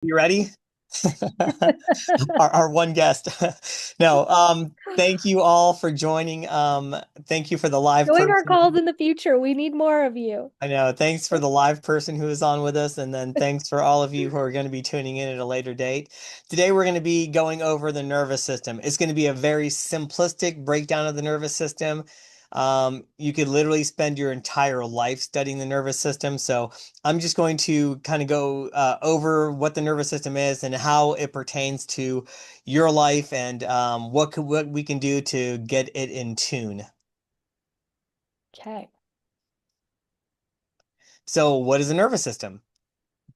You ready? Our one guest. No, thank you all for joining. Thank you for the live Join our person. calls in the future. We need more of you. I know. Thanks for the live person who is on with us, and then thanks for all of you who are going to be tuning in at a later date. Today we're going to be going over the nervous system. It's going to be a very simplistic breakdown of the nervous system. You could literally spend your entire life studying the nervous system. So I'm just going to kind of go over what the nervous system is and how it pertains to your life and what we can do to get it in tune. Okay. So what is the nervous system?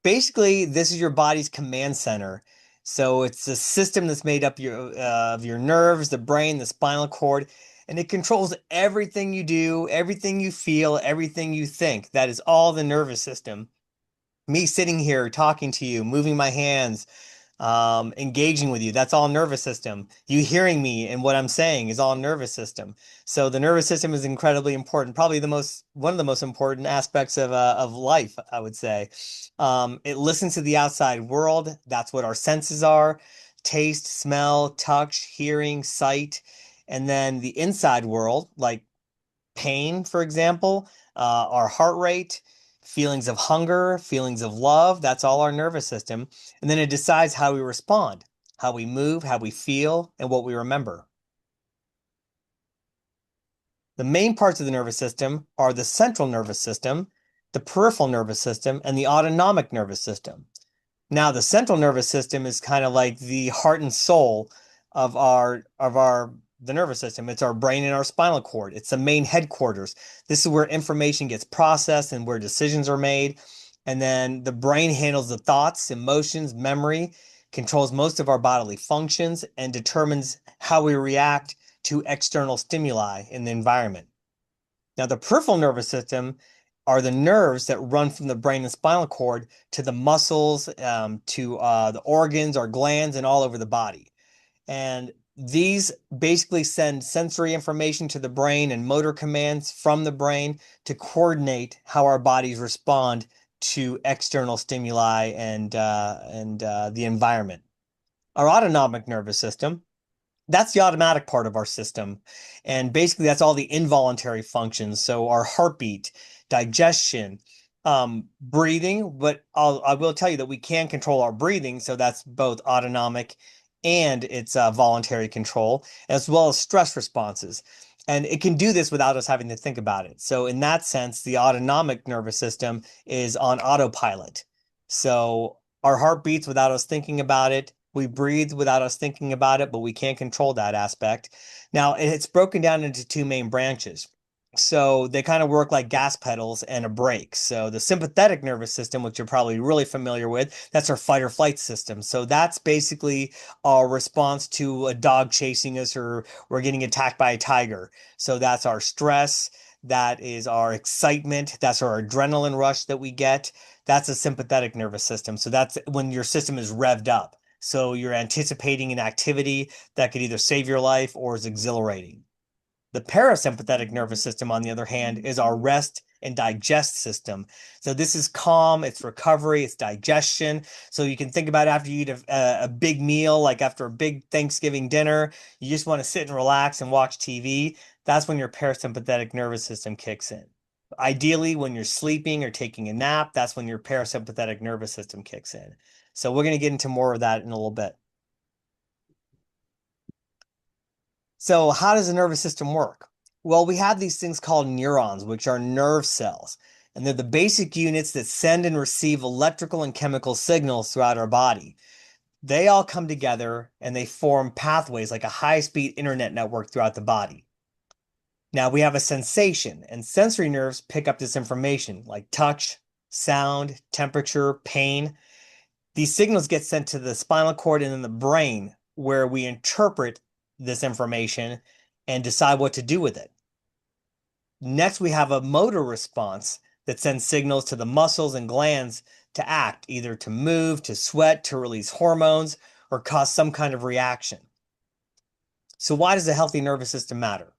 Basically, this is your body's command center. So it's a system that's made up of your nerves, the brain, the spinal cord, and it controls everything you do, everything you feel, everything you think. That is all the nervous system. Me sitting here talking to you, moving my hands, engaging with you, that's all nervous system. You hearing me and what I'm saying is all nervous system. So the nervous system is incredibly important, probably one of the most important aspects of life, I would say. It listens to the outside world. That's what our senses are: taste, smell, touch, hearing, sight. And then the inside world, like pain, for example, our heart rate, feelings of hunger, feelings of love. That's all our nervous system. And then it decides how we respond, how we move, how we feel, and what we remember. The main parts of the nervous system are the central nervous system, the peripheral nervous system, and the autonomic nervous system. Now, the central nervous system is kind of like the heart and soul of our the nervous system. It's our brain and our spinal cord. It's the main headquarters. This is where information gets processed and where decisions are made. And then the brain handles the thoughts, emotions, memory, controls most of our bodily functions, and determines how we react to external stimuli in the environment. Now, the peripheral nervous system are the nerves that run from the brain and spinal cord to the muscles, to the organs or glands, and all over the body. And these basically send sensory information to the brain and motor commands from the brain to coordinate how our bodies respond to external stimuli and the environment. Our autonomic nervous system, that's the automatic part of our system. And basically, that's all the involuntary functions. So our heartbeat, digestion, breathing. But I will tell you that we can control our breathing. So that's both autonomic and it's voluntary control, as well as stress responses. And it can do this without us having to think about it. So in that sense, the autonomic nervous system is on autopilot. So our heart beats without us thinking about it. We breathe without us thinking about it, but we can't control that aspect. Now, it's broken down into two main branches. So they kind of work like gas pedals and a brake. So the sympathetic nervous system, which you're probably really familiar with, that's our fight or flight system. So that's basically our response to a dog chasing us or we're getting attacked by a tiger. So that's our stress. That is our excitement. That's our adrenaline rush that we get. That's a sympathetic nervous system. So that's when your system is revved up. So you're anticipating an activity that could either save your life or is exhilarating. The parasympathetic nervous system, on the other hand, is our rest and digest system. So this is calm, it's recovery, it's digestion. So you can think about after you eat a big meal, like after a big Thanksgiving dinner, you just want to sit and relax and watch TV. That's when your parasympathetic nervous system kicks in. Ideally, when you're sleeping or taking a nap, that's when your parasympathetic nervous system kicks in. So we're going to get into more of that in a little bit. So, how does the nervous system work? Well, we have these things called neurons, which are nerve cells, and they're the basic units that send and receive electrical and chemical signals throughout our body. They all come together and they form pathways like a high-speed internet network throughout the body. Now, we have a sensation, and sensory nerves pick up this information like touch, sound, temperature, pain. These signals get sent to the spinal cord and then the brain, where we interpret this information and decide what to do with it. Next, we have a motor response that sends signals to the muscles and glands to act, either to move, to sweat, to release hormones, or cause some kind of reaction. So, why does a healthy nervous system matter?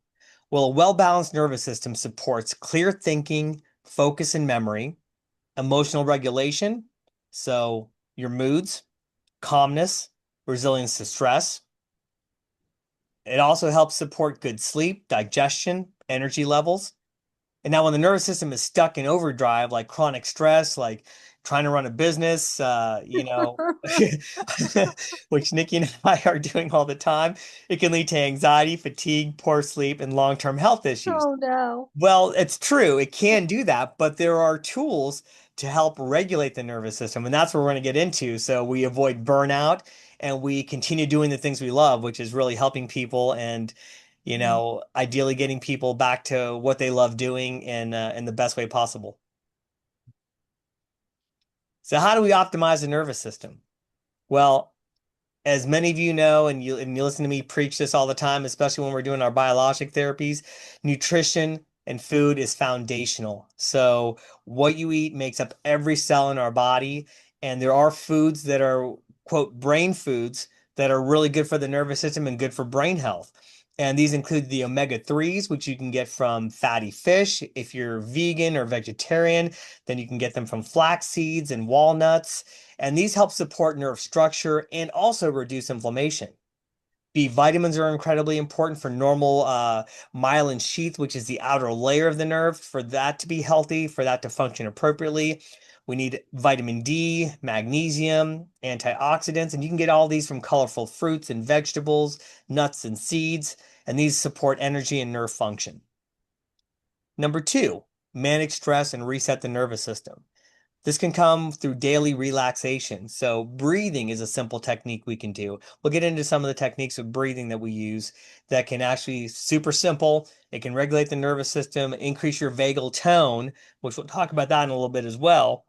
Well, a well-balanced nervous system supports clear thinking, focus and memory, emotional regulation, so your moods, calmness, resilience to stress. It also helps support good sleep, digestion, energy levels. And now when the nervous system is stuck in overdrive, like chronic stress, like trying to run a business, which Nikki and I are doing all the time, it can lead to anxiety, fatigue, poor sleep, and long-term health issues. Oh no. Well, it's true. It can do that, but there are tools to help regulate the nervous system, and that's what we're going to get into. So we avoid burnout and we continue doing the things we love, which is really helping people and, ideally getting people back to what they love doing in the best way possible. So how do we optimize the nervous system? Well, as many of you know, and you listen to me preach this all the time, especially when we're doing our biologic therapies, nutrition and food is foundational. So what you eat makes up every cell in our body, and there are foods that are, quote, brain foods that are really good for the nervous system and good for brain health. And these include the omega-3s, which you can get from fatty fish. If you're vegan or vegetarian, then you can get them from flax seeds and walnuts. And these help support nerve structure and also reduce inflammation. B vitamins are incredibly important for normal myelin sheath, which is the outer layer of the nerve, for that to be healthy, for that to function appropriately. We need vitamin D, magnesium, antioxidants, and you can get all these from colorful fruits and vegetables, nuts and seeds, and these support energy and nerve function. Number two, manage stress and reset the nervous system. This can come through daily relaxation. So breathing is a simple technique we can do. We'll get into some of the techniques of breathing that we use that can actually super simple. It can regulate the nervous system, increase your vagal tone, which we'll talk about that in a little bit as well,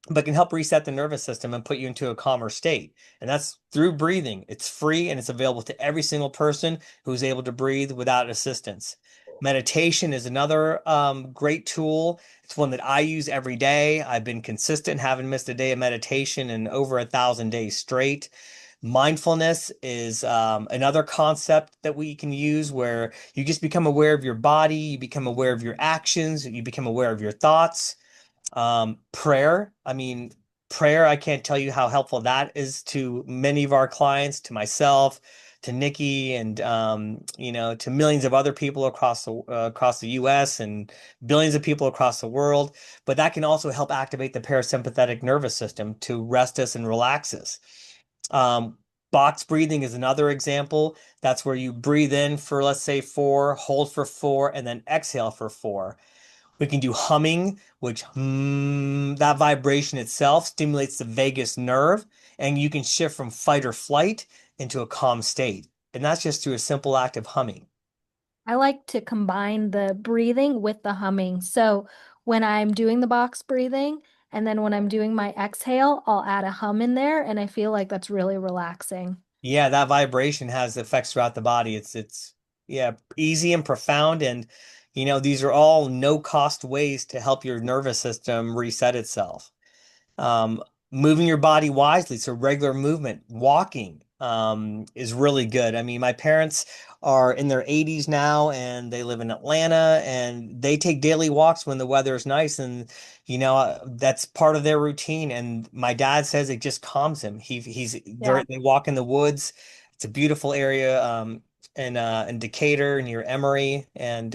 but can help reset the nervous system and put you into a calmer state. And that's through breathing. It's free and it's available to every single person who's able to breathe without assistance. Meditation is another great tool. It's one that I use every day. I've been consistent, haven't missed a day of meditation in over 1,000 days straight. Mindfulness is another concept that we can use where you just become aware of your body, you become aware of your actions, you become aware of your thoughts. Prayer, prayer, I can't tell you how helpful that is to many of our clients, to myself, to Nikki, and to millions of other people across the US and billions of people across the world. But that can also help activate the parasympathetic nervous system to rest us and relax us. Um, Box breathing is another example. That's where you breathe in for, let's say, 4, hold for 4, and then exhale for 4. We can do humming, which that vibration itself stimulates the vagus nerve, and you can shift from fight or flight into a calm state. And that's just through a simple act of humming. I like to combine the breathing with the humming. So when I'm doing the box breathing and then when I'm doing my exhale, I'll add a hum in there and I feel like that's really relaxing. Yeah, that vibration has effects throughout the body. It's yeah, easy and profound, and these are all no cost ways to help your nervous system reset itself. Um, Moving your body wisely, so regular movement, walking, is really good. I mean, my parents are in their 80s now and they live in Atlanta and they take daily walks when the weather is nice and that's part of their routine. And my dad says it just calms him. Yeah. They walk in the woods. It's a beautiful area. In Decatur near Emory, and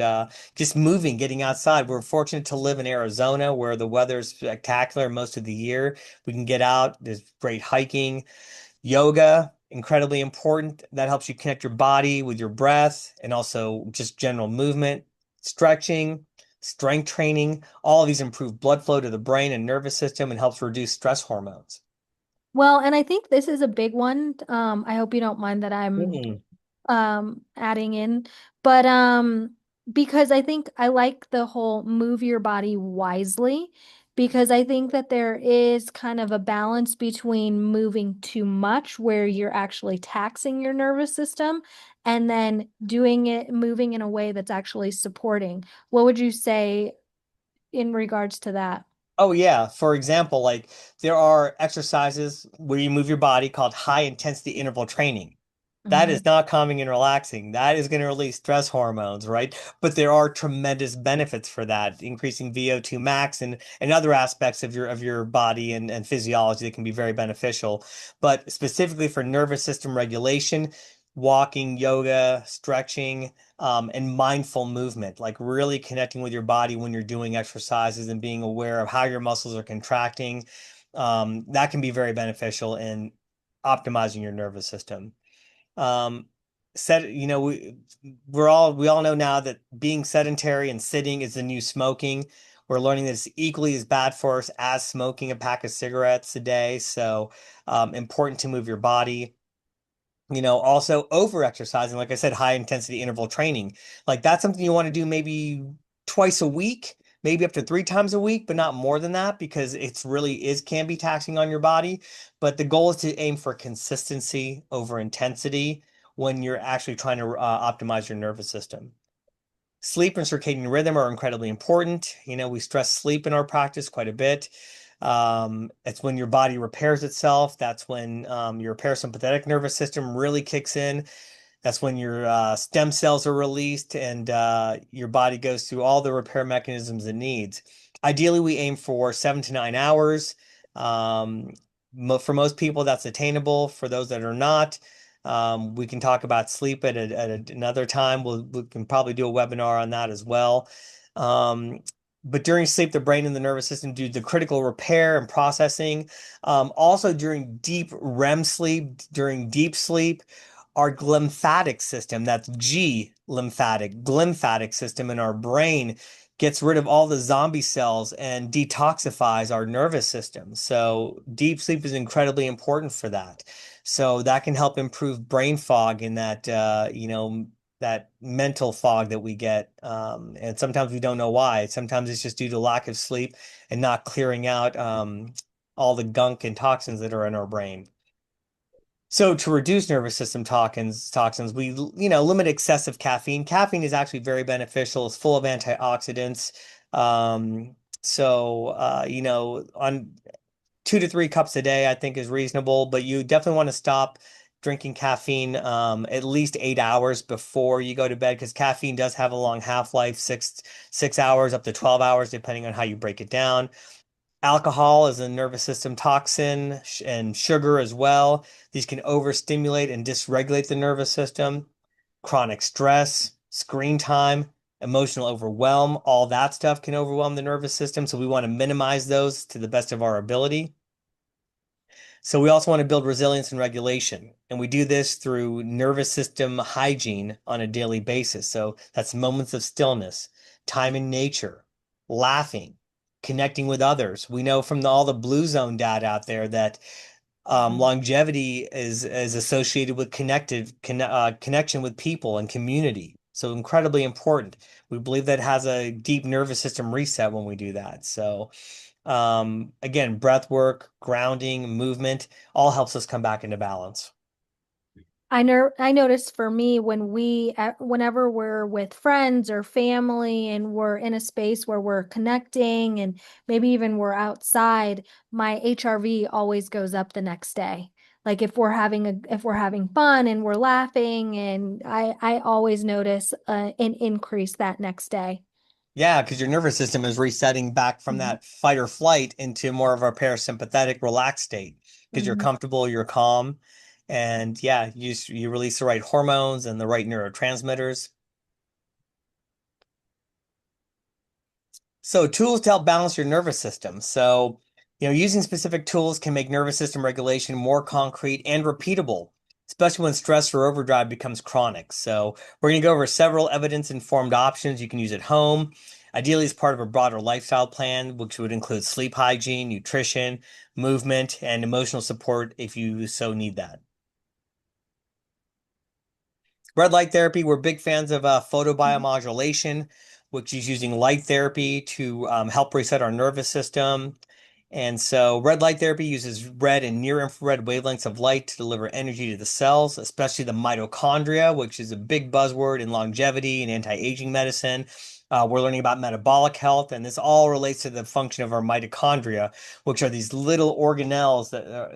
just moving, getting outside. We're fortunate to live in Arizona where the weather is spectacular most of the year. We can get out. There's great hiking. Yoga, incredibly important. That helps you connect your body with your breath and also just general movement. Stretching, strength training, all of these improve blood flow to the brain and nervous system and helps reduce stress hormones. Well, and I think this is a big one. I hope you don't mind that I'm Mm. adding in, but because I think I like the whole move your body wisely, because I think that there is kind of a balance between moving too much where you're actually taxing your nervous system and then moving in a way that's actually supporting. What would you say in regards to that? Oh yeah. For example, like there are exercises where you move your body called high intensity interval training. That is Mhm. not calming and relaxing. That is going to release stress hormones, right? But there are tremendous benefits for that, increasing VO2 max and other aspects of your body and physiology that can be very beneficial. But specifically for nervous system regulation, walking, yoga, stretching, and mindful movement, like really connecting with your body when you're doing exercises and being aware of how your muscles are contracting, that can be very beneficial in optimizing your nervous system. Um, you know, we all know now that being sedentary and sitting is the new smoking. We're learning that it's equally as bad for us as smoking a pack of cigarettes a day. So, important to move your body. You know, also over exercising, like I said, high intensity interval training. Like that's something you want to do maybe twice a week, maybe up to 3 times a week, but not more than that because it's really is can be taxing on your body. But the goal is to aim for consistency over intensity when you're actually trying to optimize your nervous system. Sleep and circadian rhythm are incredibly important. You know, we stress sleep in our practice quite a bit. It's when your body repairs itself. That's when your parasympathetic nervous system really kicks in. That's when your stem cells are released and your body goes through all the repair mechanisms it needs. Ideally, we aim for 7 to 9 hours. Um, for most people, that's attainable. For those that are not, we can talk about sleep another time. We can probably do a webinar on that as well. Um, but during sleep, the brain and the nervous system do the critical repair and processing. Also, during deep REM sleep, during deep sleep, our glymphatic system, that's G lymphatic, glymphatic system in our brain gets rid of all the zombie cells and detoxifies our nervous system. So deep sleep is incredibly important for that. So that can help improve brain fog in that, that mental fog that we get. And sometimes we don't know why. Sometimes it's just due to lack of sleep and not clearing out all the gunk and toxins that are in our brain. So to reduce nervous system toxins, we, limit excessive caffeine. Caffeine is actually very beneficial. It's full of antioxidants. Um, on 2 to 3 cups a day, I think is reasonable, but you definitely want to stop drinking caffeine at least 8 hours before you go to bed because caffeine does have a long half-life, 6 hours up to 12 hours, depending on how you break it down. Alcohol is a nervous system toxin and sugar as well. These can overstimulate and dysregulate the nervous system. Chronic stress, screen time, emotional overwhelm, all that stuff can overwhelm the nervous system. So we want to minimize those to the best of our ability. So we also want to build resilience and regulation. And we do this through nervous system hygiene on a daily basis. So that's moments of stillness, time in nature, laughing, connecting with others. We know from all the blue zone data out there that longevity is associated with connection with people and community. So incredibly important. We believe that has a deep nervous system reset when we do that. So again, breath work, grounding, movement, all helps us come back into balance. I noticed for me when whenever we're with friends or family and we're in a space where we're connecting and maybe even we're outside, my HRV always goes up the next day. Like if we're having fun and we're laughing, and I always notice an increase that next day. Yeah, because your nervous system is resetting back from Mhm. that fight or flight into more of a parasympathetic, relaxed state because you're Mhm. comfortable, you're calm, and yeah, you release the right hormones and the right neurotransmitters. So tools to help balance your nervous system. So, using specific tools can make nervous system regulation more concrete and repeatable, especially when stress or overdrive becomes chronic. So we're going to go over several evidence-informed options you can use at home, ideally as part of a broader lifestyle plan, which would include sleep hygiene, nutrition, movement, and emotional support if you so need that. Red light therapy, we're big fans of photobiomodulation, which is using light therapy to help reset our nervous system. And so, red light therapy uses red and near infrared wavelengths of light to deliver energy to the cells, especially the mitochondria, which is a big buzzword in longevity and anti-aging medicine. We're learning about metabolic health, and this all relates to the function of our mitochondria, which are these little organelles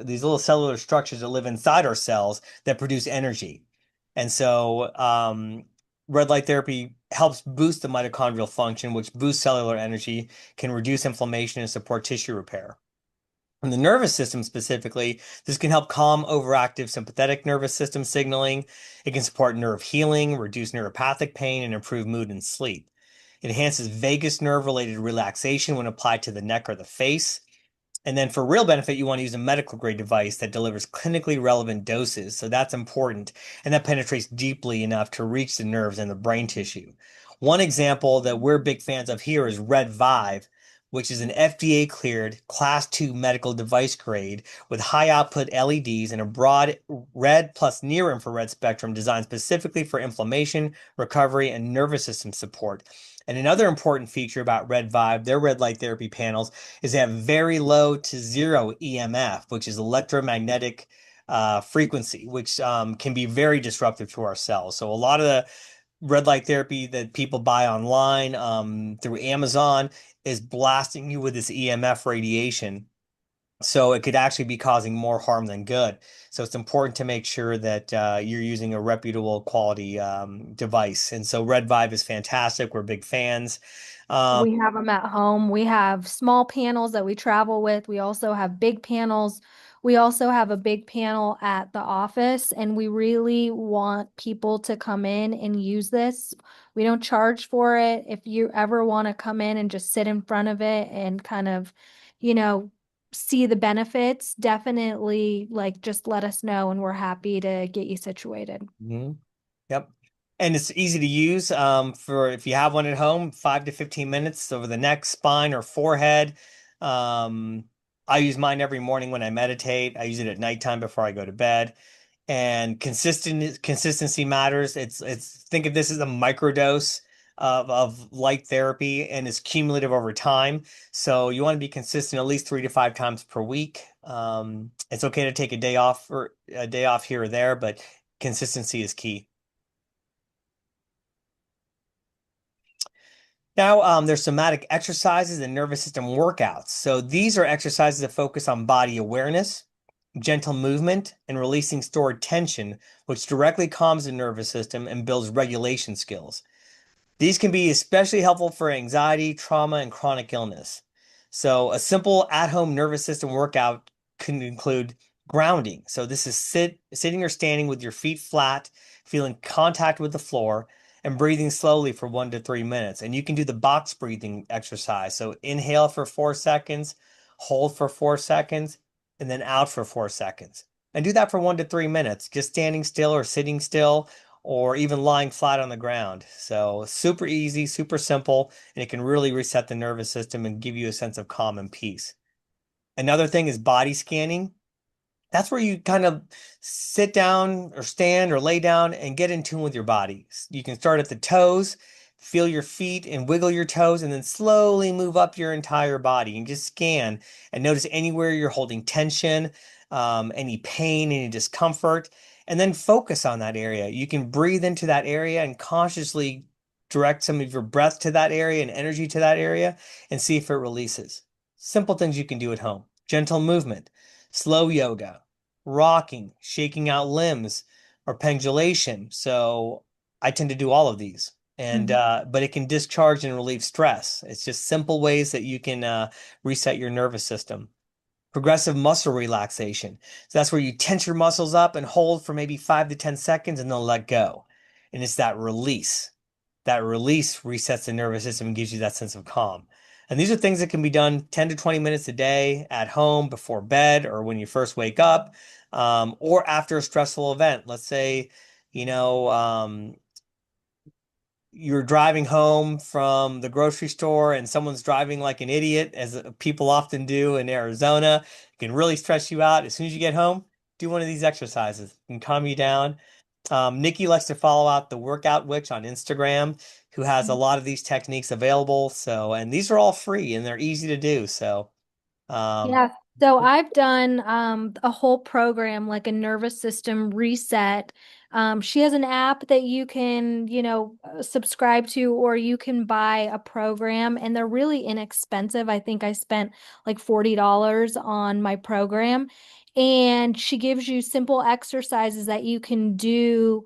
these little cellular structures that live inside our cells that produce energy. And so, red light therapy helps boost the mitochondrial function, which boosts cellular energy, can reduce inflammation, and support tissue repair. In the nervous system specifically, this can help calm overactive sympathetic nervous system signaling. It can support nerve healing, reduce neuropathic pain, and improve mood and sleep. It enhances vagus nerve related relaxation when applied to the neck or the face. And then for real benefit, you want to use a medical grade device that delivers clinically relevant doses. So that's important. And that penetrates deeply enough to reach the nerves and the brain tissue. One example that we're big fans of here is Red Vive, which is an FDA cleared class 2 medical device grade with high output LEDs and a broad red plus near infrared spectrum designed specifically for inflammation, recovery, and nervous system support. And another important feature about Red Vive, their red light therapy panels, is they have very low to zero EMF, which is electromagnetic frequency, which can be very disruptive to our cells. So a lot of the red light therapy that people buy online through Amazon is blasting you with this EMF radiation. So it could actually be causing more harm than good. So it's important to make sure that you're using a reputable quality device. And so Red Vibe is fantastic. We're big fans. Um, We have them at home. We have small panels that we travel with. We also have big panels. We also have a big panel at the office, and we really want people to come in and use this. We don't charge for it. If you ever want to come in and just sit in front of it and kind of, you know, see the benefits, definitely like just let us know and we're happy to get you situated. mhm. Yep. And it's easy to use for if you have one at home, 5 to 15 minutes over the neck, spine, or forehead. Um, I use mine every morning when I meditate. I use it at nighttime before I go to bed. And consistency matters. It's think of this as a microdose of light therapy and it's cumulative over time. So you want to be consistent at least 3 to 5 times per week. It's okay to take a day off or a day off here or there, but consistency is key. Now, there's somatic exercises and nervous system workouts. So these are exercises that focus on body awareness, gentle movement, and releasing stored tension, which directly calms the nervous system and builds regulation skills. These can be especially helpful for anxiety, trauma, and chronic illness. So, a simple at-home nervous system workout can include grounding. So, this is sitting or standing with your feet flat, feeling contact with the floor, and breathing slowly for 1 to 3 minutes. And you can do the box breathing exercise. So, inhale for 4 seconds, hold for 4 seconds, and then out for 4 seconds. And do that for 1 to 3 minutes, just standing still or sitting still or even lying flat on the ground. So super easy, super simple, and it can really reset the nervous system and give you a sense of calm and peace. Another thing is body scanning. That's where you kind of sit down or stand or lay down and get in tune with your body. You can start at the toes, feel your feet and wiggle your toes, and then slowly move up your entire body and just scan and notice anywhere you're holding tension, any pain, any discomfort, and then focus on that area. You can breathe into that area and consciously direct some of your breath to that area and energy to that area and see if it releases. Simple things you can do at home. Gentle movement, slow yoga, rocking, shaking out limbs, or pendulation. So I tend to do all of these. And Mhm. but it can discharge and relieve stress. It's just simple ways that you can reset your nervous system. Progressive muscle relaxation. So that's where you tense your muscles up and hold for maybe 5 to 10 seconds and then let go. And it's that release. That release resets the nervous system and gives you that sense of calm. And these are things that can be done 10 to 20 minutes a day at home before bed or when you first wake up, or after a stressful event. Let's say, you know, you're driving home from the grocery store and someone's driving like an idiot, as people often do in Arizona. It can really stress you out. As soon as you get home, do one of these exercises. It can calm you down. Nikki likes to follow out the Workout Witch on Instagram, who has a lot of these techniques available. So, and these are all free and they're easy to do. So, um, Yeah. So I've done a whole program like a nervous system reset. She has an app that you can, subscribe to, or you can buy a program, and they're really inexpensive. I think I spent like $40 on my program, and she gives you simple exercises that you can do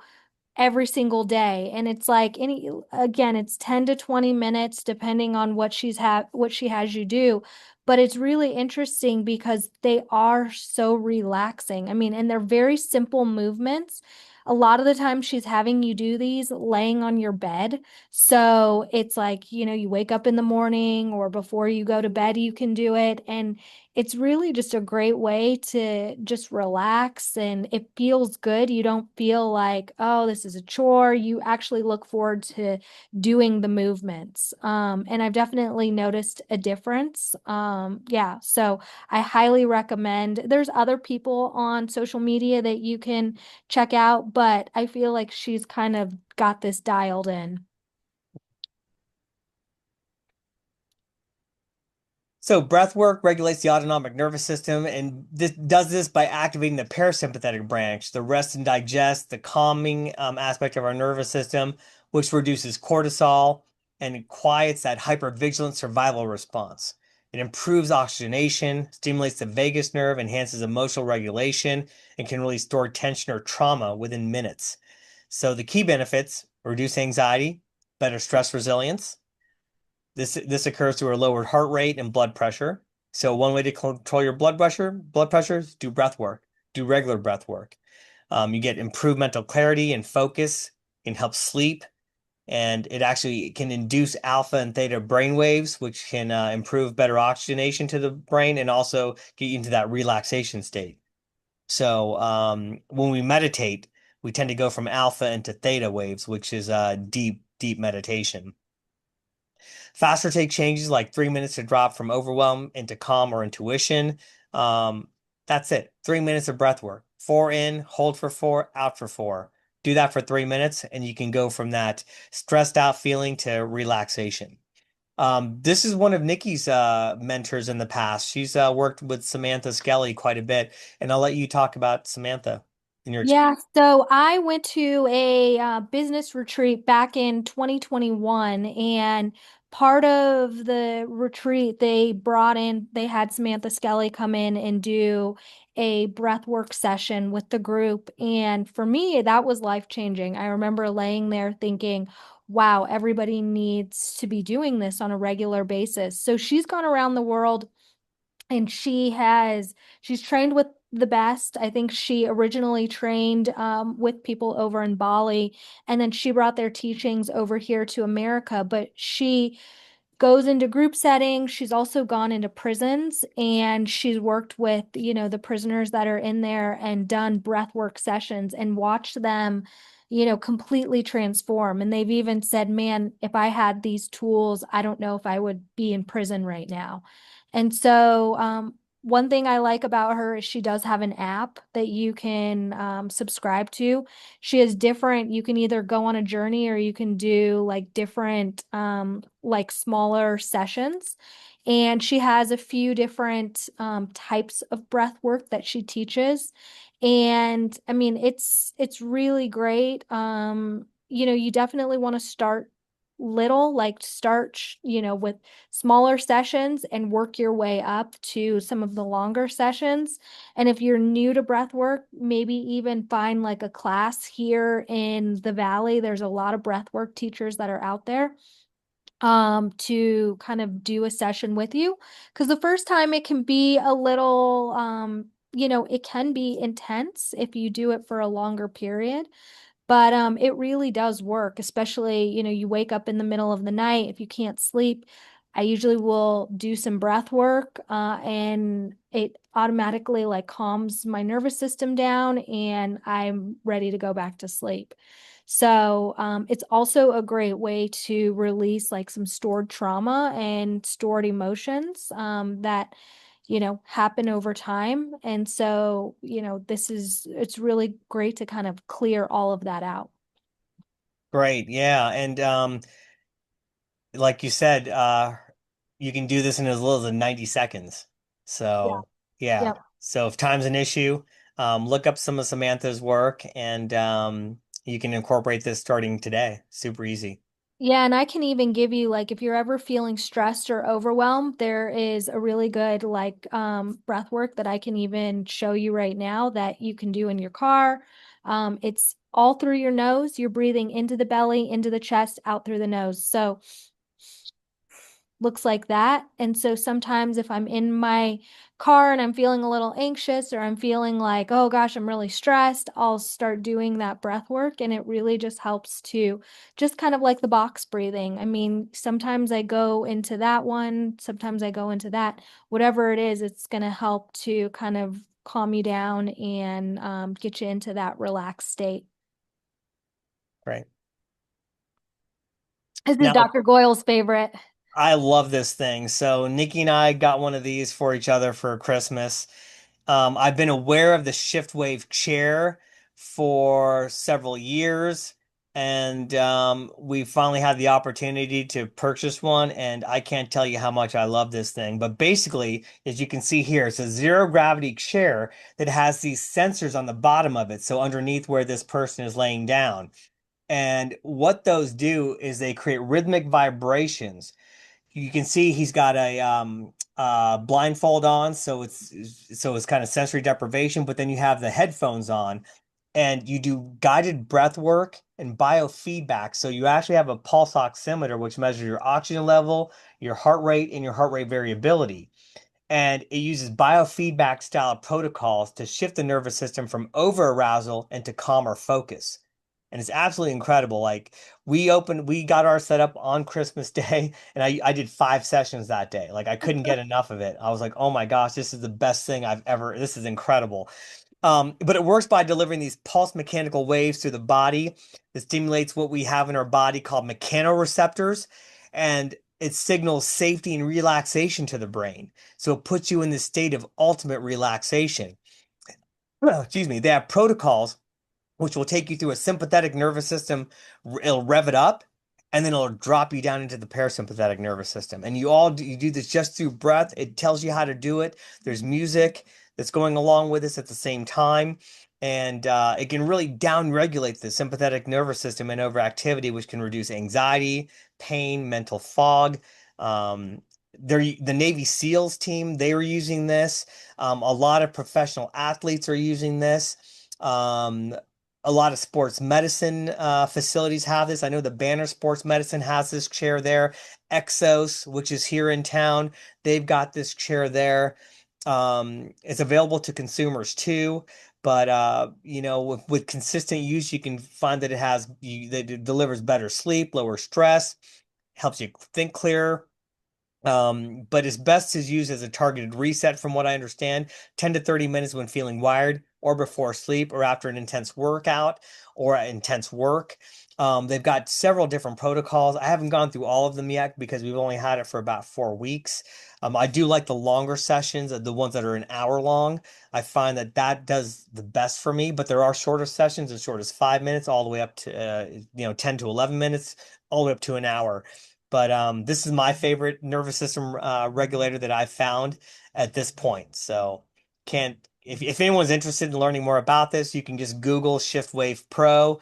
every single day. And it's like any again, it's 10 to 20 minutes depending on what she has you do. But it's really interesting because they are so relaxing. I mean, and they're very simple movements. A lot of the time she's having you do these laying on your bed. So it's like, you wake up in the morning or before you go to bed, you can do it. And it's really just a great way to just relax and it feels good. You don't feel like, oh, this is a chore. You actually look forward to doing the movements. And I've definitely noticed a difference. Yeah, so I highly recommend. There's other people on social media that you can check out, but I feel like she's kind of got this dialed in. So breath work regulates the autonomic nervous system, and this does this by activating the parasympathetic branch, the rest and digest, the calming aspect of our nervous system, which reduces cortisol and it quiets that hypervigilant survival response. It improves oxygenation, stimulates the vagus nerve, enhances emotional regulation, and can release stored tension or trauma within minutes. So the key benefits: reduce anxiety, better stress resilience. This occurs through a lowered heart rate and blood pressure. So one way to control your blood pressure is do breath work, do regular breath work. You get improved mental clarity and focus, can help sleep, and it actually can induce alpha and theta brain waves, which can improve better oxygenation to the brain and also get you into that relaxation state. So when we meditate, we tend to go from alpha into theta waves, which is deep, deep meditation. Faster take changes like 3 minutes to drop from overwhelm into calm or intuition. Um, that's it. 3 minutes of breath work. Four in, hold for four, out for four. Do that for 3 minutes, and you can go from that stressed out feeling to relaxation. This is one of Nikki's mentors in the past. She's worked with Samantha Skelly quite a bit, and I'll let you talk about Samantha in your experience. Yeah, so I went to a business retreat back in 2021, and part of the retreat, they had Samantha Skelly come in and do a breathwork session with the group. And for me, that was life-changing. I remember laying there thinking, wow, everybody needs to be doing this on a regular basis. So she's gone around the world and she's trained with the best. I think she originally trained with people over in Bali, and then she brought their teachings over here to America. But she goes into group settings. She's also gone into prisons, and she's worked with, the prisoners that are in there and done breath work sessions and watched them, completely transform. And they've even said, man, if I had these tools, I don't know if I would be in prison right now. And so, one thing I like about her is she does have an app that you can subscribe to. She has different, you can either go on a journey or you can do like different, like smaller sessions. And she has a few different types of breath work that she teaches. And I mean, it's really great. You definitely want to start little, like start, with smaller sessions and work your way up to some of the longer sessions. And if you're new to breath work, maybe even find like a class here in the Valley. There's a lot of breath work teachers that are out there to kind of do a session with you. Because the first time it can be a little, it can be intense if you do it for a longer period. But it really does work, especially, you wake up in the middle of the night if you can't sleep. I usually will do some breath work, and it automatically like calms my nervous system down, and I'm ready to go back to sleep. So it's also a great way to release like some stored trauma and stored emotions that happen over time. And so, it's really great to kind of clear all of that out. Great, yeah, and like you said, you can do this in as little as 90 seconds. Yeah. So, yeah. Yep. So if time's an issue, look up some of Samantha's work and you can incorporate this starting today. Super easy. Yeah, and I can even give you like if you're ever feeling stressed or overwhelmed, there is a really good like breath work that I can even show you right now that you can do in your car. It's all through your nose. You're breathing into the belly, into the chest, out through the nose. So looks like that. And so sometimes if I'm in my car and I'm feeling a little anxious or I'm feeling like, oh gosh, I'm really stressed, I'll start doing that breath work. And it really just helps to just kind of like the box breathing. I mean, sometimes I go into that one, sometimes I go into that. Whatever it is, it's going to help to kind of calm you down and get you into that relaxed state. Right. This is Now, Dr. Goyle's favorite. I love this thing. So Nikki and I got one of these for each other for Christmas. I've been aware of the shift wave chair for several years, and we finally had the opportunity to purchase one, and I can't tell you how much I love this thing. But basically, as you can see here, it's a zero gravity chair that has these sensors on the bottom of it, so underneath where this person is laying down. And what those do is they create rhythmic vibrations. You can see he's got a blindfold on, so it's kind of sensory deprivation, but then you have the headphones on and you do guided breath work and biofeedback. So you actually have a pulse oximeter, which measures your oxygen level, your heart rate, and your heart rate variability. And it uses biofeedback style protocols to shift the nervous system from over arousal into calmer focus. And it's absolutely incredible. Like we got our set up on Christmas Day, and I did 5 sessions that day. Like I couldn't get enough of it. I was like, oh my gosh, this is the best thing I've ever. This is incredible. But it works by delivering these pulse mechanical waves through the body that stimulates what we have in our body called mechanoreceptors, and it signals safety and relaxation to the brain. So it puts you in this state of ultimate relaxation. Excuse me. They have protocols which will take you through a sympathetic nervous system. It'll rev it up, and then it'll drop you down into the parasympathetic nervous system. And you do this just through breath. It tells you how to do it. There's music that's going along with this at the same time. And it can really down-regulate the sympathetic nervous system in overactivity, which can reduce anxiety, pain, mental fog. Um, the Navy SEALs team, they were using this. A lot of professional athletes are using this. Um, a lot of sports medicine facilities have this. I know the Banner Sports Medicine has this chair there. Exos, which is here in town, they've got this chair there. It's available to consumers too, but with consistent use, you can find that that it delivers better sleep, lower stress, helps you think clearer. But it's best to use as a targeted reset, from what I understand, 10 to 30 minutes when feeling wired, or before sleep, or after an intense workout or intense work. They've got several different protocols. I haven't gone through all of them yet because we've only had it for about 4 weeks. I do like the longer sessions, the ones that are an hour long. I find that that does the best for me, but there are shorter sessions as short as 5 minutes, all the way up to 10 to 11 minutes, all the way up to an hour. But this is my favorite nervous system regulator that I've found at this point. So can't if anyone's interested in learning more about this, you can just Google ShiftWave Pro,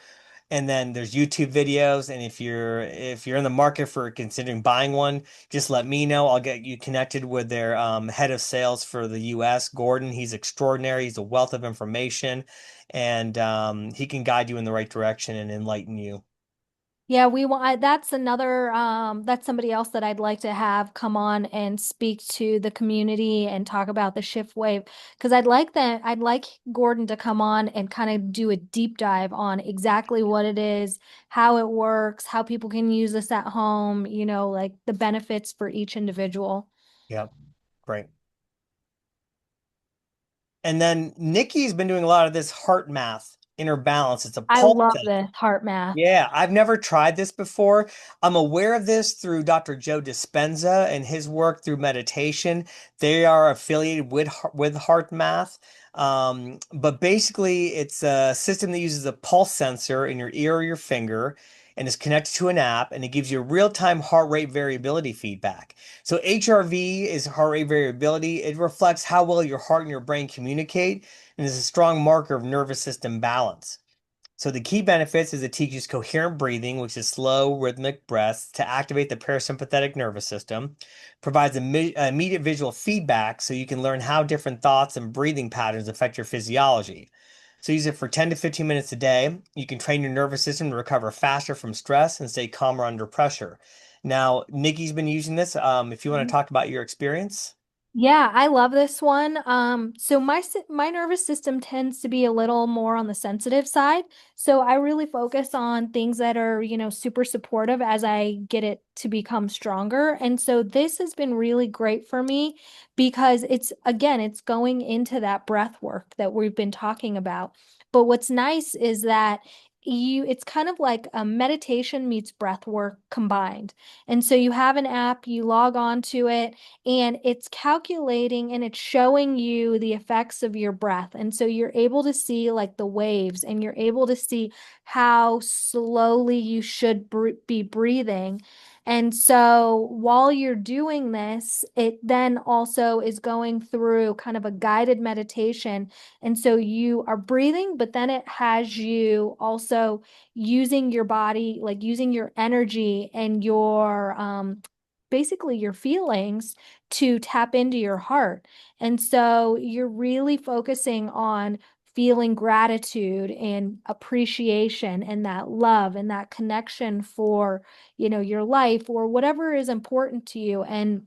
and then there's YouTube videos. And if you're in the market for considering buying one, just let me know. I'll get you connected with their head of sales for the US, Gordon. He's extraordinary. He's a wealth of information, and he can guide you in the right direction and enlighten you. Yeah, we want that's another that's somebody else that I'd like to have come on and speak to the community and talk about the shift wave, because I'd like Gordon to come on and kind of do a deep dive on exactly what it is, how it works, how people can use this at home, like the benefits for each individual. Yep, great. And then Nikki's been doing a lot of this heart math, inner balance. It's a I pulse love sensor. this heart math. Yeah, I've never tried this before. I'm aware of this through Dr. Joe Dispenza and his work through meditation. They are affiliated with Heart Math. But basically, it's a system that uses a pulse sensor in your ear or your finger and is connected to an app, and it gives you real-time heart rate variability feedback. So HRV is heart rate variability. It reflects how well your heart and your brain communicate and is a strong marker of nervous system balance. So the key benefits is it teaches coherent breathing, which is slow, rhythmic breaths to activate the parasympathetic nervous system, provides immediate visual feedback so you can learn how different thoughts and breathing patterns affect your physiology. So use it for 10 to 15 minutes a day. You can train your nervous system to recover faster from stress and stay calmer under pressure. Now, Nikki's been using this. If you want to talk about your experience. Yeah, I love this one. So my nervous system tends to be a little more on the sensitive side. So I really focus on things that are, super supportive as I get it to become stronger. And so this has been really great for me because it's going into that breath work that we've been talking about. But what's nice is that it's kind of like a meditation meets breath work combined. And so you have an app, you log on to it, and it's calculating and it's showing you the effects of your breath. And so you're able to see like the waves, and you're able to see how slowly you should be breathing. And so while you're doing this, it then also is going through kind of a guided meditation. And so you are breathing, but then it has you also using your body, like using your energy and your basically your feelings to tap into your heart. And so you're really focusing on feeling gratitude and appreciation and that love and that connection for, your life or whatever is important to you. And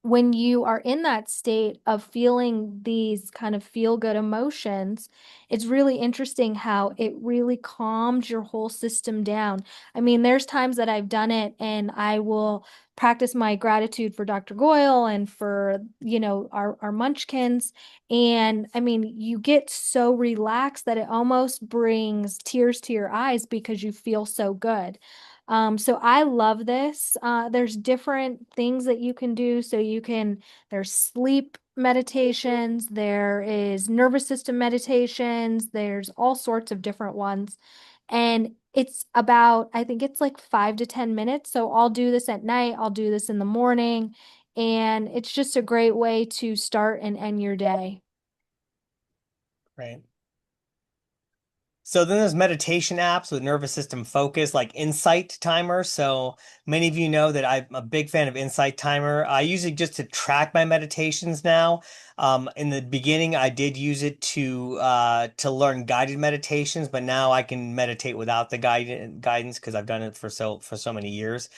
when you are in that state of feeling these kind of feel good emotions, it's really interesting how it really calms your whole system down. I mean, there's times that I've done it and I will practice my gratitude for Dr. Goyle and for, our munchkins. And I mean, you get so relaxed that it almost brings tears to your eyes because you feel so good. So I love this. There's different things that you can do. There's sleep meditations, there is nervous system meditations, there's all sorts of different ones. And I think it's like 5 to 10 minutes. So I'll do this at night, I'll do this in the morning, and it's just a great way to start and end your day. Right. So then there's meditation apps with nervous system focus, like Insight Timer. So many of you know that I'm a big fan of Insight Timer. I use it just to track my meditations now. In the beginning, I did use it to learn guided meditations, but now I can meditate without the guidance because I've done it for so many years.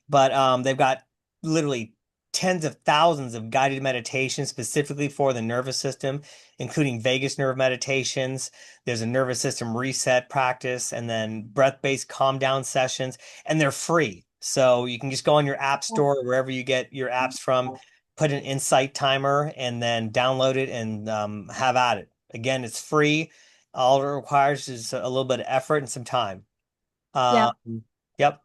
But they've got literally tens of thousands of guided meditations specifically for the nervous system, including vagus nerve meditations. There's a nervous system reset practice, and then breath-based calm down sessions, and they're free. So you can just go on your app store or wherever you get your apps from, put an Insight Timer, and then download it and have at it. Again, it's free. All it requires is a little bit of effort and some time. Yeah. Yep.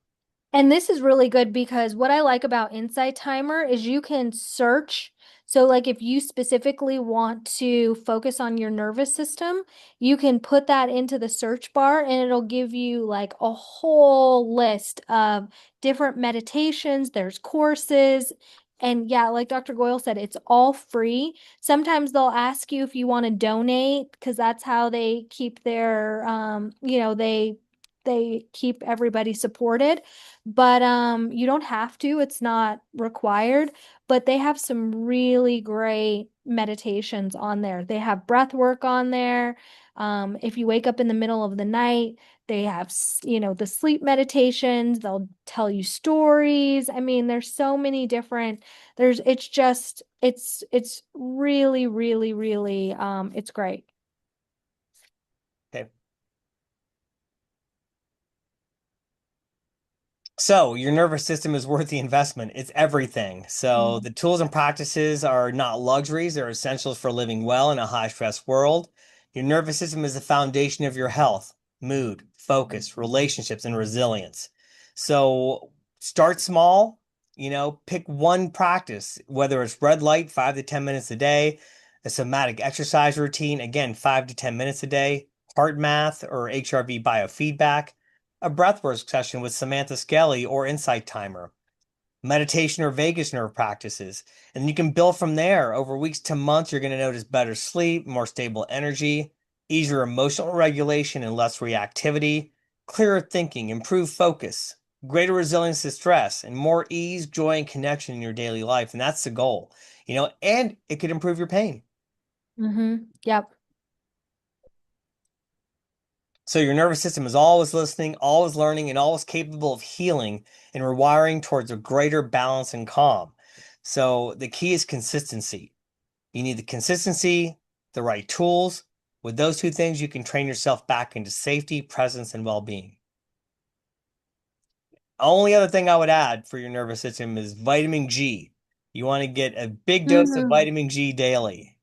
And this is really good because what I like about Insight Timer is you can search. So, like, if you specifically want to focus on your nervous system, you can put that into the search bar and it'll give you like a whole list of different meditations. There's courses. And yeah, like Dr. Goyle said, it's all free. Sometimes they'll ask you if you want to donate because that's how they keep their, they keep everybody supported, but you don't have to, it's not required, but they have some really great meditations on there. They have breath work on there. If you wake up in the middle of the night, they have the sleep meditations, they'll tell you stories. I mean, there's so many different, there's it's just it's really really really it's great. Okay. So, your nervous system is worth the investment. It's everything. So, the tools and practices are not luxuries, they're essentials for living well in a high stress world. Your nervous system is the foundation of your health, mood, focus, relationships, and resilience. So, start small, pick one practice, whether it's red light, 5 to 10 minutes a day, a somatic exercise routine, again, 5 to 10 minutes a day, heart math or HRV biofeedback, a breathwork session with Samantha Skelly or Insight Timer, meditation or vagus nerve practices. And you can build from there. Over weeks to months, you're going to notice better sleep, more stable energy, easier emotional regulation and less reactivity, clearer thinking, improved focus, greater resilience to stress, and more ease, joy, and connection in your daily life. And that's the goal, and it could improve your pain. Mm-hmm. Yep. So your nervous system is always listening, always learning, and always capable of healing and rewiring towards a greater balance and calm. So the key is consistency. You need the consistency, the right tools. With those two things, you can train yourself back into safety, presence, and well-being. Only other thing I would add for your nervous system is vitamin G. You want to get a big dose of Mm, vitamin G daily.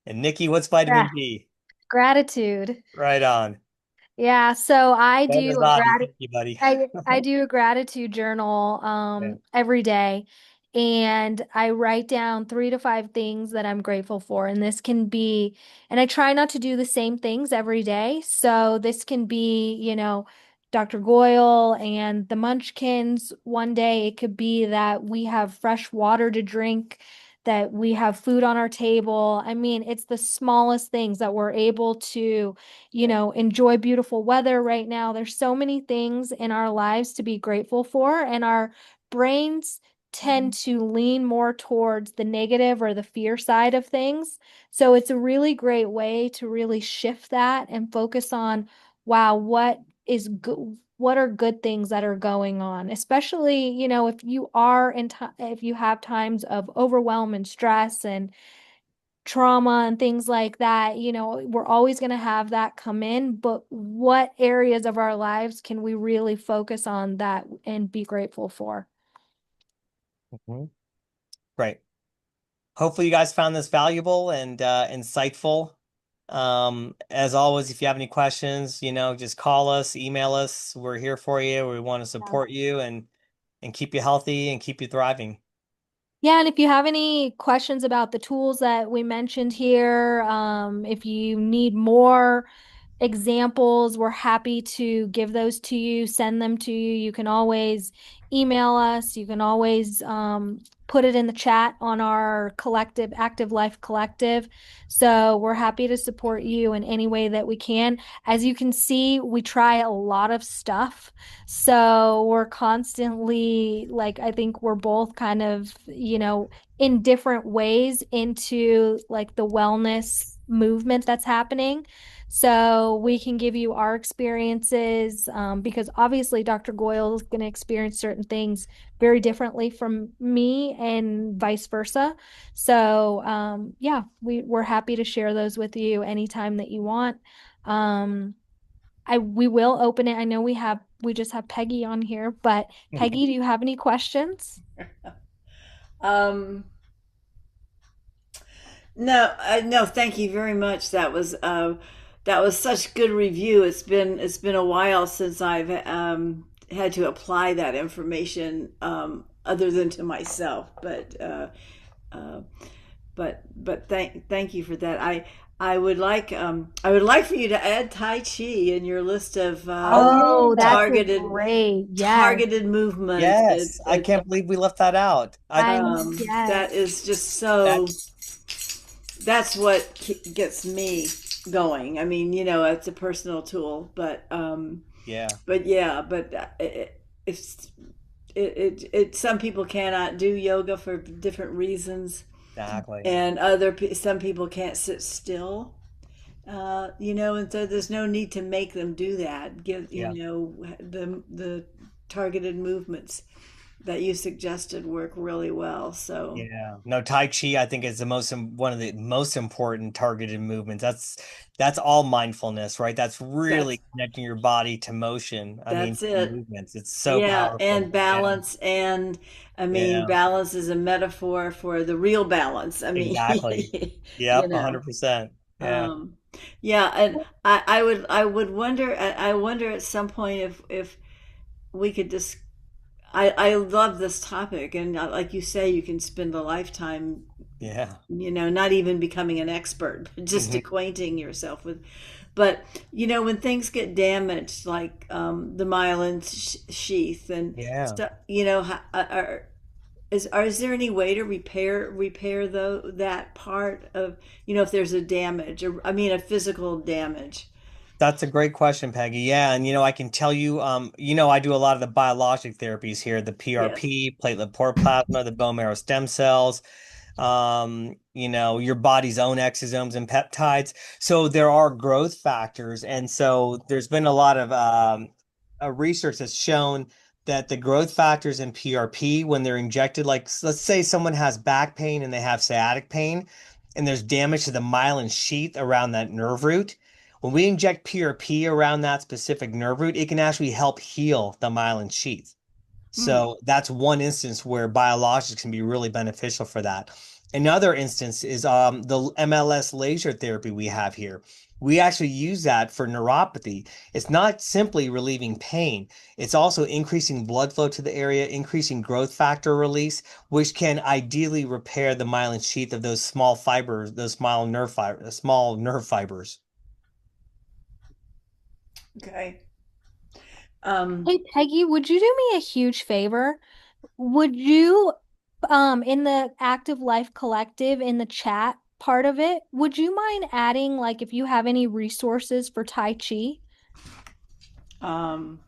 And Nikki, what's vitamin yeah, G? gratitude. Right on. Yeah, so Thank you, buddy. I do a gratitude journal Yeah. every day, and I write down 3 to 5 things that I'm grateful for. And this can be, and I try not to do the same things every day. So this can be, Dr. Goyle and the Munchkins. One day it could be that we have fresh water to drink, that we have food on our table. I mean, it's the smallest things that we're able to enjoy beautiful weather right now. There's so many things in our lives to be grateful for, and our brains tend to lean more towards the negative or the fear side of things. So it's a really great way to really shift that and focus on, wow, what is good? What are good things that are going on? Especially, if you are in time, if you have times of overwhelm and stress and trauma and things like that, we're always going to have that come in, but what areas of our lives can we really focus on that and be grateful for? Mhm. Great. Hopefully you guys found this valuable and insightful. As always, if you have any questions, just call us, email us. We're here for you. We want to Yeah. support you and keep you healthy and keep you thriving. Yeah, and if you have any questions about the tools that we mentioned here, if you need more examples, we're happy to give those to you, send them to you. You can always email us. You can always put it in the chat on our collective, Active Life Collective. So we're happy to support you in any way that we can. As you can see, we try a lot of stuff. So we're constantly, like, I think we're both kind of, in different ways into like the wellness movement that's happening. So we can give you our experiences, because obviously Dr. Goyle is going to experience certain things very differently from me and vice versa. So yeah, we're happy to share those with you anytime that you want. Um, we will open it. I know we just have Peggy on here, but Peggy, do you have any questions? Um, no, no, thank you very much. That was such good review. It's been a while since I've had to apply that information other than to myself. Uh, but thank you for that. I would like for you to add Tai Chi in your list of Oh Oh, that's a targeted great. Yes. targeted movements. yes, I can't believe we left that out. That Yes. is just That so. That's what gets me going. I mean, it's a personal tool, yeah, but yeah, it's some people cannot do yoga for different reasons, exactly. and some people can't sit still. And so there's no need to make them do that. Give Yeah. the targeted movements that you suggested work really well. So Yeah. No, Tai Chi, I think is one of the most important targeted movements. That's all mindfulness, right? That's that's really connecting your body to motion. I mean, that's to it. movements. It's so Yeah, powerful. and Yeah. balance, and I mean, Yeah. balance is a metaphor for the real balance. I mean, Exactly. you Yep, know. 100%. Yeah. Um, yeah, and I would wonder, I wonder at some point if we could just. I love this topic, and like you say, you can spend a lifetime, Yeah. not even becoming an expert, but just Hmm. acquainting yourself with. But when things get damaged, like the myelin sheath, and Yeah. stuff, is there any way to repair that part of, if there's a damage, or I mean a physical damage? That's a great question, Peggy. Yeah, and I can tell you, I do a lot of the biologic therapies here, the Yes. PRP, platelet poor plasma, the bone marrow stem cells. your body's own exosomes and peptides. So there are growth factors. And so there's been a lot of research that's shown that the growth factors in PRP, when they're injected, like let's say someone has back pain and they have sciatic pain, and there's damage to the myelin sheath around that nerve root. When we inject PRP around that specific nerve root, it can actually help heal the myelin sheath. Hmm. So that's one instance where biologics can be really beneficial for that. Another instance is the MLS laser therapy we have here. We actually use that for neuropathy. It's not simply relieving pain, it's also increasing blood flow to the area, increasing growth factor release, which can ideally repair the myelin sheath of those small fibers, those small nerve fibers. Okay. Um, Hey Peggy, would you do me a huge favor? Would you, in the Active Life Collective, in the chat part of it, would you mind adding, like, if you have any resources for Tai Chi um,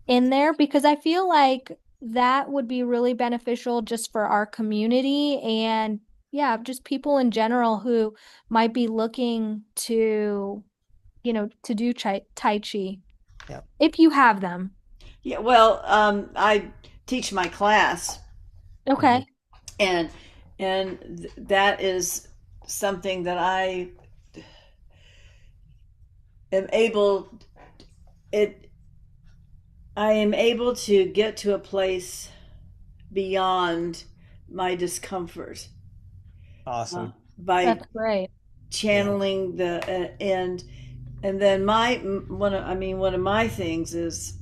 in there? Because I feel like that would be really beneficial just for our community and, yeah, just people in general who might be looking to, to do Tai Chi, Yeah. if you have them. yeah, well, I teach my class, Mhm. Okay. and that is something that am able it I am able to get to a place beyond my discomfort Awesome. by That's great. Yeah. channeling the and then my one of my things is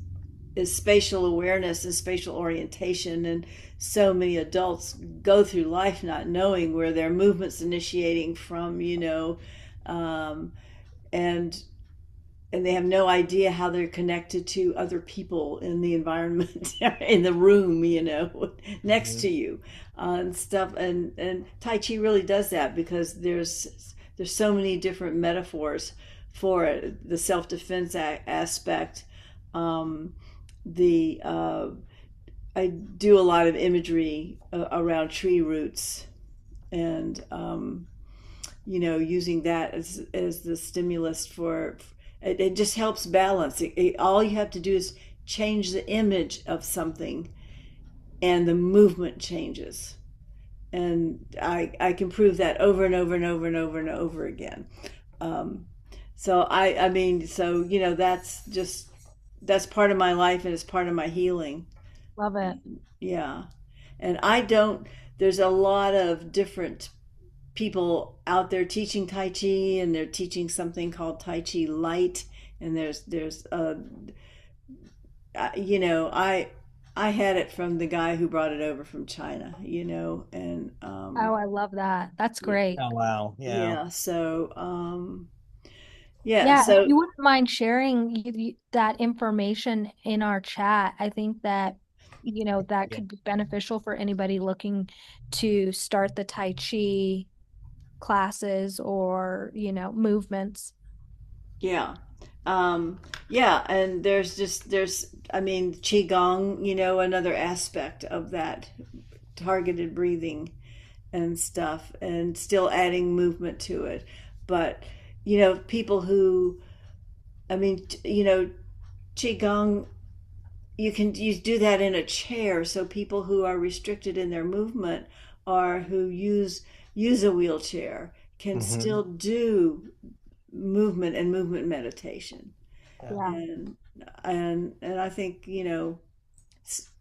spatial awareness and spatial orientation, and so many adults go through life not knowing where their movements initiating from, um, and they have no idea how they're connected to other people in the environment in the room, next Mhm. to you, and stuff. And Tai Chi really does that, because there's so many different metaphors for it. The self-defense aspect, um, the I do a lot of imagery around tree roots, and using that as the stimulus for it just helps balance all you have to do is change the image of something, and the movement changes. And I can prove that over and over and over and over and over again. um, so that's part of my life, and it's part of my healing. Love it. Yeah. And I don't there's a lot of different people out there teaching Tai Chi, and they're teaching something called Tai Chi Light. And there's you know I had it from the guy who brought it over from China, and Oh, I love that. That's yeah, great. Oh, wow. Yeah. yeah. So yeah, Yeah, if so you wouldn't mind sharing that information in our chat, I think that, that Yeah. could be beneficial for anybody looking to start the Tai Chi classes or, movements. yeah. Yeah, and there's I mean, qigong, another aspect of that targeted breathing and stuff, and still adding movement to it. But people who, I mean, qigong, you do that in a chair, so people who are restricted in their movement, or who use a wheelchair, can Hmm. still do movement and movement meditation. Yeah. Yeah. And I think,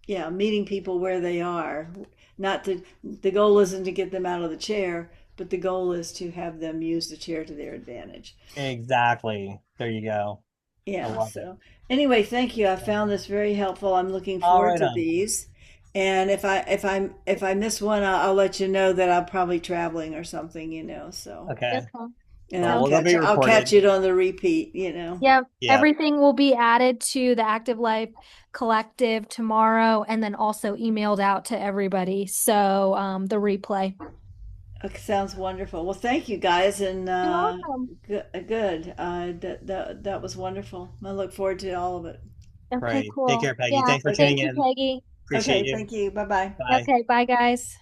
yeah, meeting people where they are. Not to The goal isn't to get them out of the chair, but the goal is to have them use the chair to their advantage. Exactly. There you go. I Yeah. love it. So anyway, thank you. I Yeah. found this very helpful. I'm looking All forward right to on. these. And if I miss one, I'll let you know that I'm probably traveling or something. So, Okay. Okay. and Oh, Sounds well, they'll be I'll catch recorded. it on the repeat. Yeah, Yeah. everything will be added to the Active Life Collective tomorrow and then also emailed out to everybody. So, the replay. Okay, sounds wonderful. Well, thank you guys, and You're welcome. good. That was wonderful. I look forward to all of it. Okay, Right. Take cool. care, Peggy. Yeah. Thanks for tuning Thank you, in. Peggy. Appreciate Okay, you. thank you. Bye bye. Bye. Okay, bye guys.